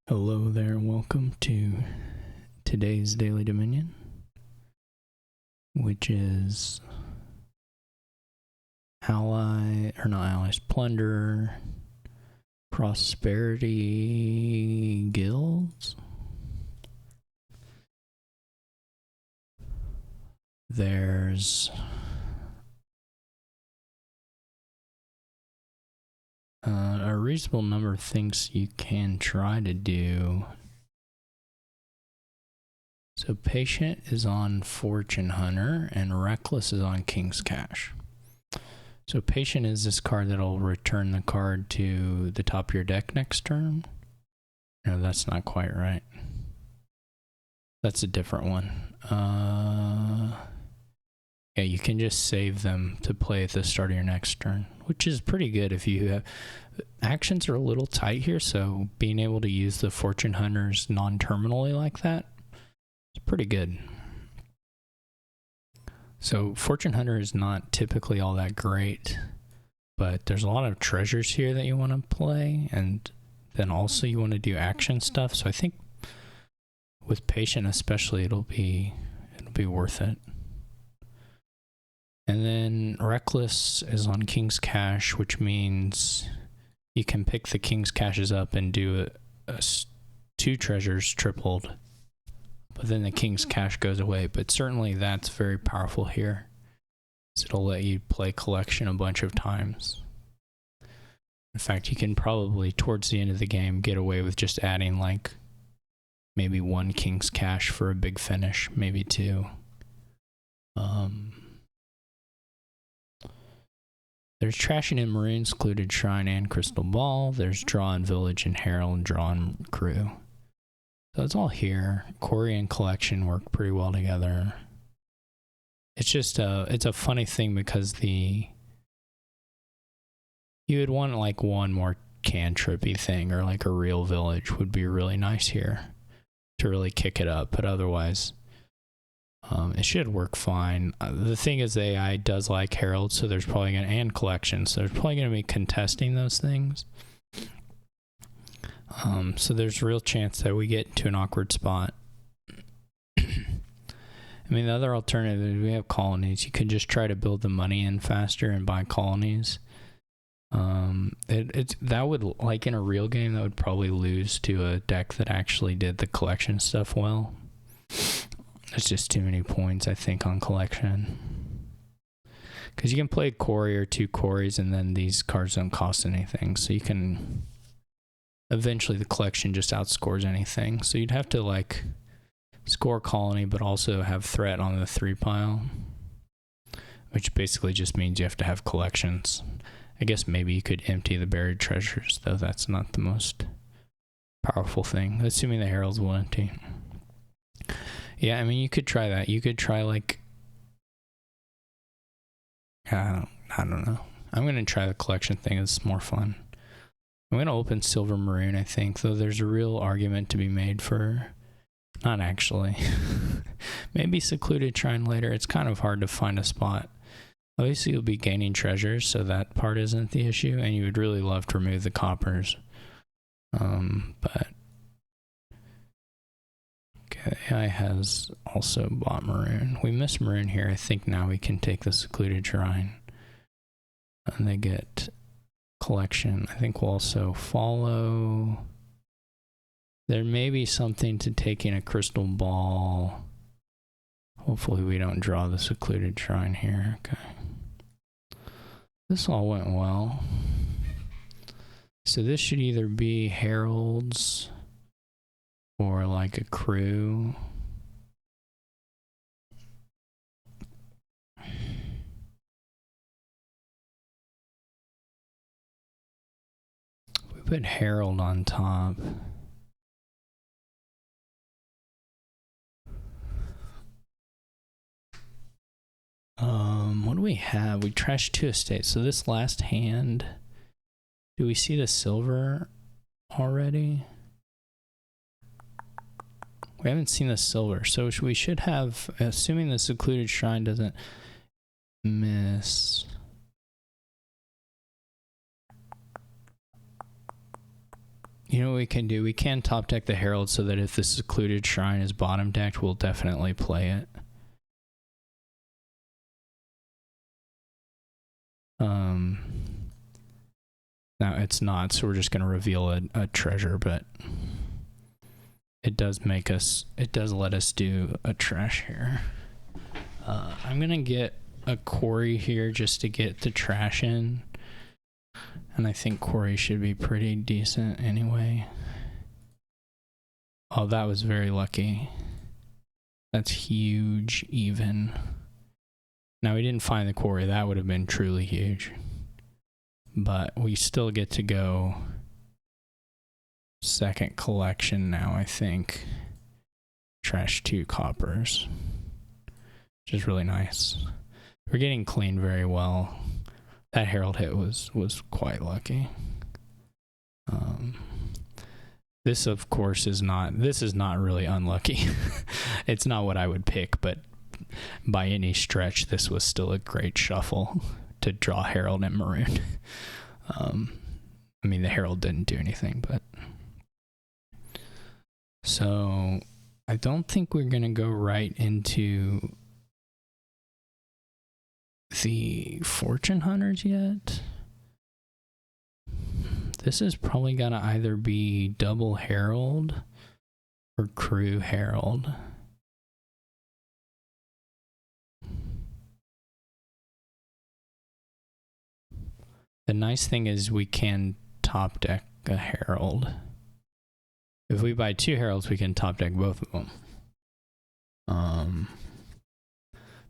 Hello there, and welcome to today's Daily Dominion, which is Plunder Prosperity Guilds. There's a reasonable number of things you can try to do. So Patient is on Fortune Hunter, and Reckless is on King's Cash. So Patient is this card that'll return the card to the top of your deck next turn. No, that's not quite right. That's a different one. Yeah, you can just save them to play at the start of your next turn, which is pretty good if you have... Actions are a little tight here, so being able to use the Fortune Hunters non-terminally like that is pretty good. So Fortune Hunter is not typically all that great, but there's a lot of treasures here that you want to play, and then also you want to do action stuff. So I think with Patient especially, it'll be worth it. And then Reckless is on King's Cash, which means you can pick the King's Cashes up and do two treasures tripled, but then the King's Cash goes away. But certainly that's very powerful here, so it'll let you play collection a bunch of times. In fact, you can probably, towards the end of the game, get away with just adding like maybe one King's Cash for a big finish, maybe two. There's Trashing in Maroon, Secluded Shrine, and Crystal Ball. There's Draw in Village and Herald, and Draw in Crew. So it's all here. Quarry and Collection work pretty well together. It's just it's a funny thing because you would want like one more cantrippy thing, or like a real village would be really nice here to really kick it up, but otherwise it should work fine. The thing is, the AI does like Herald, so there's probably going to, and Collection, so there's probably going to be contesting those things. So there's a real chance that we get to an awkward spot. I mean, the other alternative is we have colonies. You could just try to build the money in faster and buy colonies. That would, like in a real game, that would probably lose to a deck that actually did the collection stuff well. There's just too many points, I think, on collection. Because you can play Quarry or two Quarries, and then these cards don't cost anything. So you can... Eventually, the collection just outscores anything. So you'd have to, like, score colony, but also have threat on the 3 pile. Which basically just means you have to have collections. I guess maybe you could empty the buried treasures, though that's not the most powerful thing. Assuming the Heralds will empty. Yeah, I mean, you could try that. You could try, like... I don't know. I'm going to try the collection thing. It's more fun. I'm going to open Silver Maroon, I think, though there's a real argument to be made for... Not actually. Maybe Secluded Shrine later. It's kind of hard to find a spot. Obviously, you'll be gaining treasures, so that part isn't the issue, and you would really love to remove the coppers. But... Okay, AI has also bought Maroon. We missed Maroon here. I think now we can take the Secluded Shrine. And they get Collection. I think we'll also follow. There may be something to taking a Crystal Ball. Hopefully we don't draw the Secluded Shrine here. Okay. This all went well. So this should either be Heralds or like a Crew. We put Herald on top. What do we have? We trashed 2 estates. So this last hand, do we see the silver already? We haven't seen the silver, so we should have, assuming the Secluded Shrine doesn't miss. You know what we can do? We can top deck the Herald so that if the Secluded Shrine is bottom decked, we'll definitely play it. Now it's not, so we're just going to reveal a treasure, but it does let us do a trash here. I'm going to get a quarry here just to get the trash in. And I think quarry should be pretty decent anyway. Oh, that was very lucky. That's huge even. Now we didn't find the quarry. That would have been truly huge. But we still get to go second collection now, I think. Trash 2 coppers. Which is really nice. We're getting clean very well. That Herald hit was quite lucky. This, of course, is not really unlucky. It's not what I would pick, but by any stretch, this was still a great shuffle to draw Herald and Maroon. I mean, the Herald didn't do anything, but... So, I don't think we're going to go right into the Fortune Hunters yet. This is probably going to either be double Herald or crew Herald. The nice thing is we can top deck a Herald. If we buy 2 Heralds, we can top deck both of them.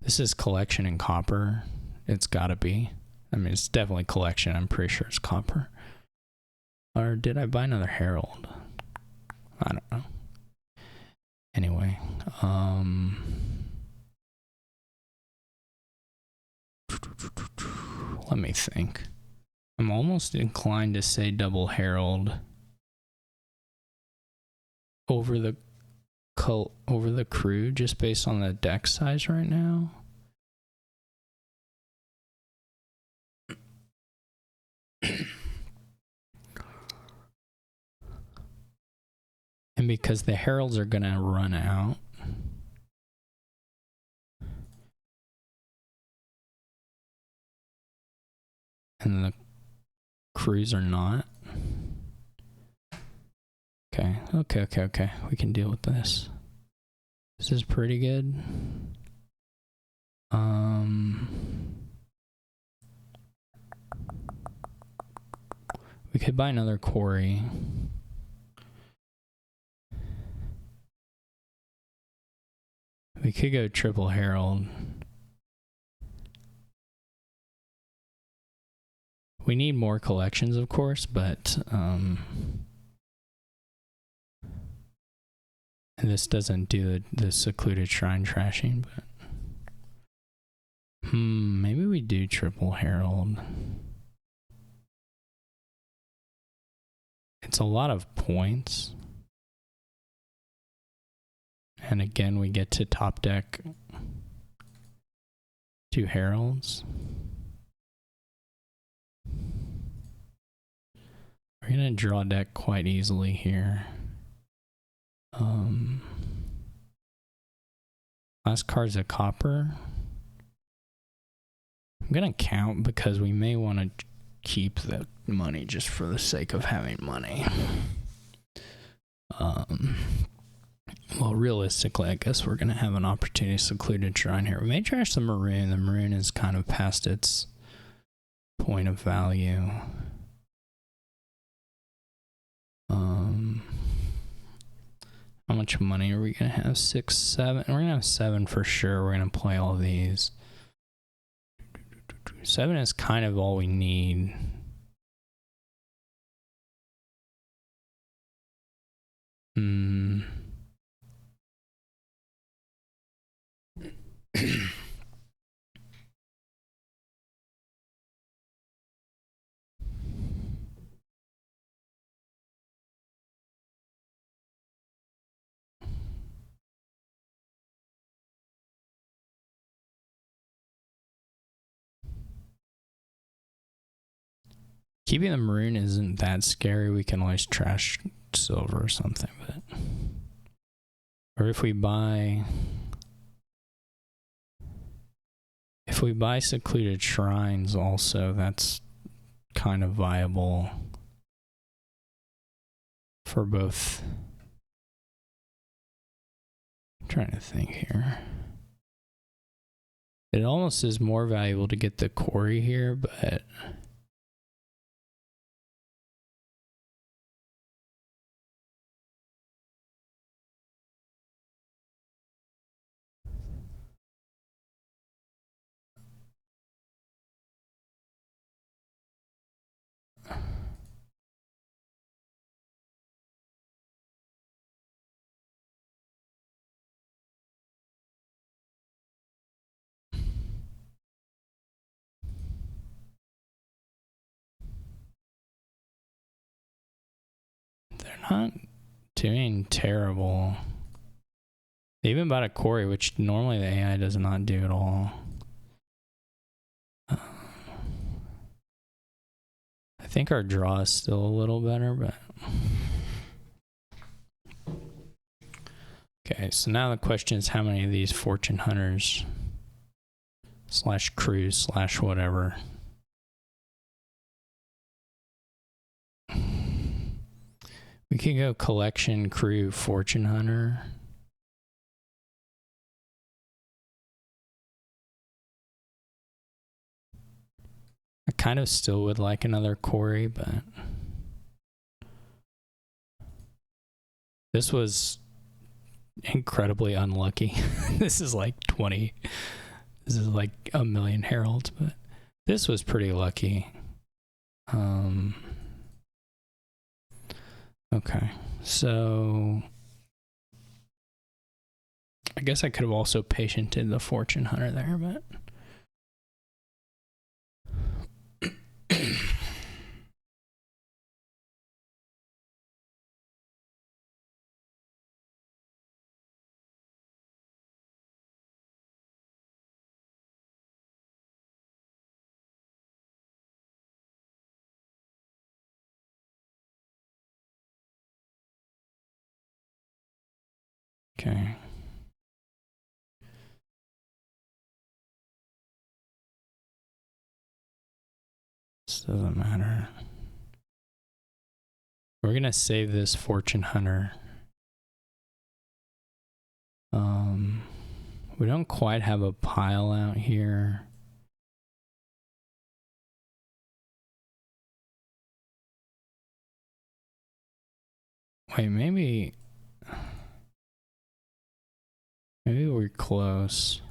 This is collection in copper. It's gotta be. I mean, it's definitely collection. I'm pretty sure it's copper. Or did I buy another Herald? I don't know. Anyway, let me think. I'm almost inclined to say double Herald over the crew just based on the deck size right now. And because the Heralds are going to run out. And the crews are not. Okay. We can deal with this. This is pretty good. We could buy another quarry. We could go triple Herald. We need more collections, of course, but and this doesn't do the Secluded Shrine trashing, but maybe we do triple Herald. It's a lot of points. And again, we get to top deck 2 Heralds. We're going to draw deck quite easily here. Last card's a copper. I'm going to count because we may want to keep the money just for the sake of having money. Well, realistically, I guess we're going to have an opportunity to Secluded Shrine here. We may trash the Maroon. The Maroon is kind of past its point of value. How much money are we going to have? 6, 7? We're going to have 7 for sure. We're going to play all these. 7 is kind of all we need. Keeping the maroon isn't that scary. We can always trash silver or something, but or if we buy secluded shrines also, that's kind of viable for both. I'm trying to think here. It almost is more valuable to get the quarry here, but they're not doing terrible. They even bought a quarry, which normally the AI does not do at all. I think our draw is still a little better, but... Okay, so now the question is how many of these fortune hunters / crews / whatever. We can go collection, crew, fortune hunter. I kind of still would like another quarry, but this was incredibly unlucky. This is like 20. This is like a million heralds, but this was pretty lucky. Okay, so I guess I could have also patiented the fortune hunter there, but okay. This doesn't matter. We're gonna save this fortune hunter. We don't quite have a pile out here. Wait, maybe we're close.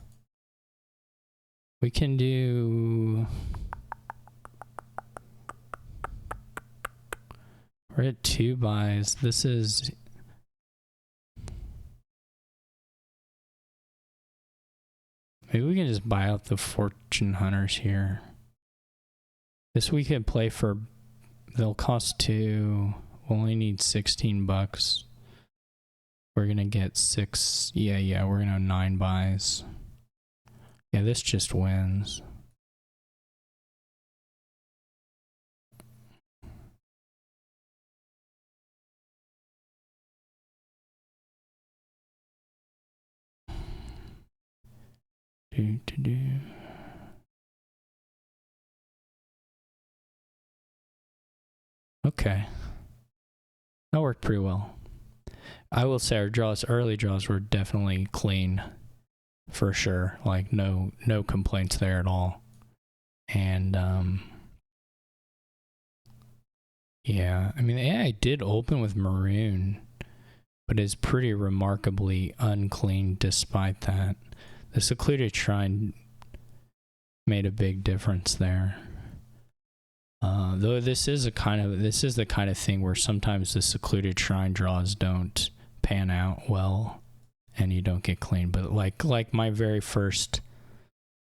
We can do... We're at 2 buys. This is... Maybe we can just buy out the fortune hunters here. This we could play for... They'll cost 2. We'll only need 16 bucks. We're gonna get 6. Yeah, we're gonna have 9 buys. Yeah, this just wins. Okay. That worked pretty well. I will say our early draws were definitely clean, for sure. Like no complaints there at all. And yeah, I mean the AI did open with maroon, but is pretty remarkably unclean despite that. The secluded shrine made a big difference there. Though this is the kind of thing where sometimes the secluded shrine draws don't pan out well and you don't get clean. But like my very first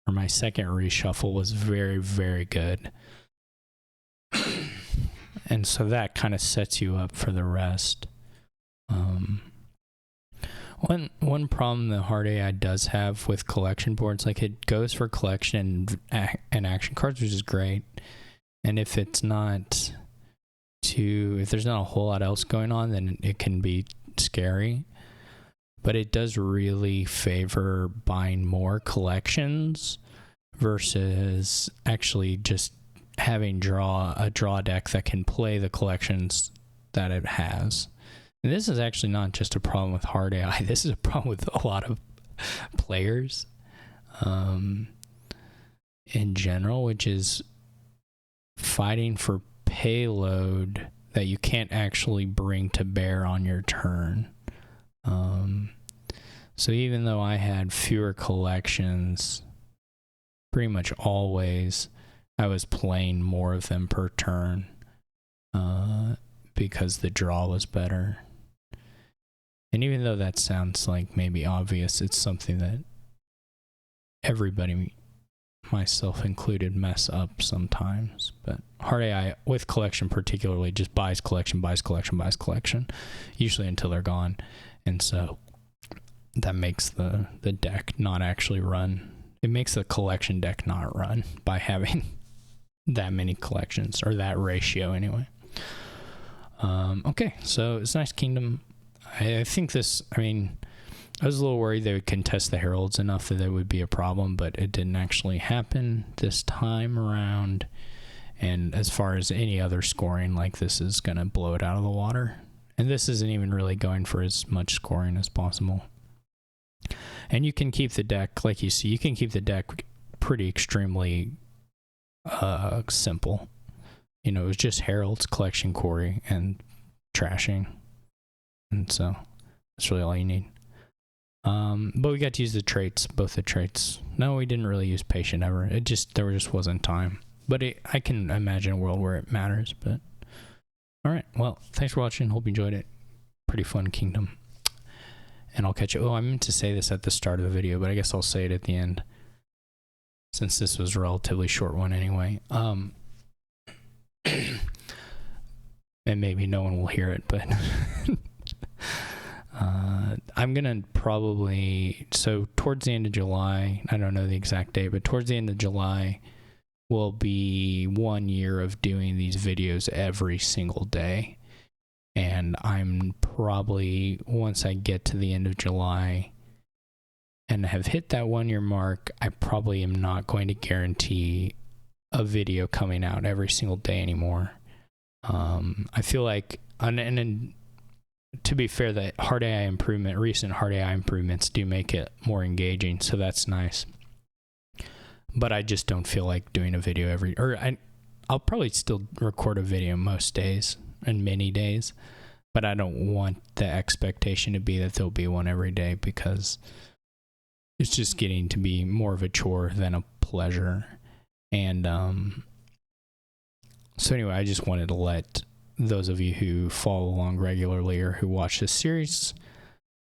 or my second reshuffle was very, very good. And so that kind of sets you up for the rest. One problem the hard AI does have with collection boards, like it goes for collection and action cards, which is great. And if it's not if there's not a whole lot else going on, then it can be scary. But it does really favor buying more collections versus actually just having a draw deck that can play the collections that it has. And this is actually not just a problem with hard AI. This is a problem with a lot of players in general, which is fighting for payload that you can't actually bring to bear on your turn. So even though I had fewer collections, pretty much always, I was playing more of them per turn because the draw was better. And even though that sounds like maybe obvious, it's something that everybody, myself included, mess up sometimes. But hard AI with collection particularly just buys collection, usually until they're gone. And so that makes the deck not actually run. It makes the collection deck not run by having that many collections, or that ratio anyway. Okay, so it's Nice Kingdom. I think this, I mean, I was a little worried they would contest the Heralds enough that it would be a problem, but it didn't actually happen this time around. And as far as any other scoring, like, this is going to blow it out of the water. And this isn't even really going for as much scoring as possible. And you can keep the deck, like you see, you can keep the deck pretty extremely simple. You know, it was just Heralds, Collection, Quarry, and Trashing. And so that's really all you need. But we got to use the traits, both the traits. No, we didn't really use Patient ever. There just wasn't time. But I can imagine a world where it matters. But all right, well, thanks for watching. Hope you enjoyed it. Pretty fun kingdom. And I'll catch you. Oh, I meant to say this at the start of the video, but I guess I'll say it at the end, since this was a relatively short one anyway. And maybe no one will hear it, but I'm gonna probably, so towards the end of July, I don't know the exact date, but towards the end of July will be 1 year of doing these videos every single day. And I'm probably, once I get to the end of July and have hit that 1 year mark, I probably am not going to guarantee a video coming out every single day anymore. I feel like, and to be fair, the recent hard AI improvements do make it more engaging, so that's nice. But I just don't feel like doing a video I'll probably still record a video most days and many days, but I don't want the expectation to be that there'll be one every day, because it's just getting to be more of a chore than a pleasure. And so anyway, I just wanted to let those of you who follow along regularly or who watch this series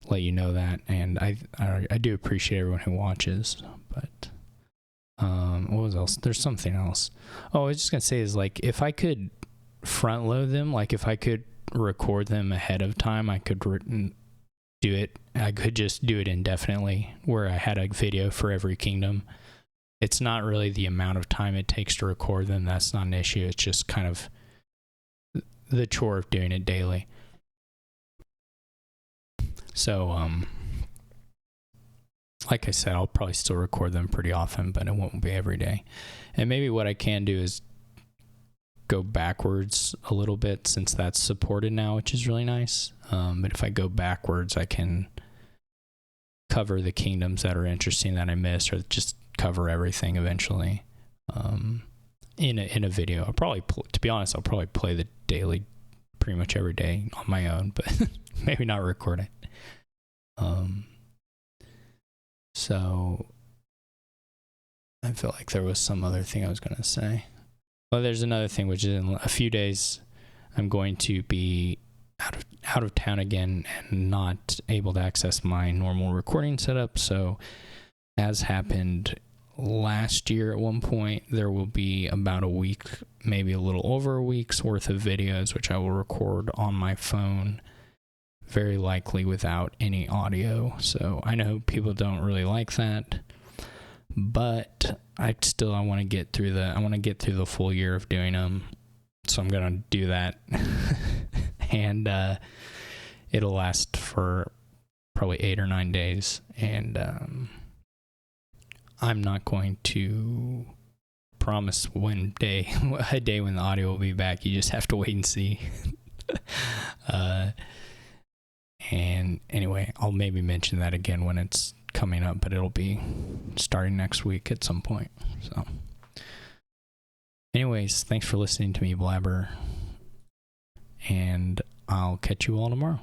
let you know that. And I do appreciate everyone who watches. But what was else? There's something else. Oh, I was just gonna say is, like, if I could front load them, like if I could record them ahead of time, I could do it. I could just do it indefinitely, where I had a video for every kingdom. It's not really the amount of time it takes to record them. That's not an issue. It's just kind of the chore of doing it daily. So, like I said, I'll probably still record them pretty often, but it won't be every day. And maybe what I can do is go backwards a little bit, since that's supported now, which is really nice. But if I go backwards, I can cover the kingdoms that are interesting that I missed, or just cover everything eventually in a video. I'll probably, to be honest, I'll probably play the daily pretty much every day on my own, but maybe not record it. So I feel like there was some other thing I was going to say. Well, there's another thing, which is in a few days I'm going to be out of town again and not able to access my normal recording setup. So, as happened last year at one point, there will be about a week, maybe a little over a week's worth of videos, which I will record on my phone, very likely without any audio. So I know people don't really like that, But I want to get through the full year of doing them. So I'm going to do that. And it'll last for probably 8 or 9 days. And I'm not going to promise a day when the audio will be back. You just have to wait and see. And anyway, I'll maybe mention that again when it's coming up, but it'll be starting next week at some point. So anyways, thanks for listening to me blabber, and I'll catch you all tomorrow.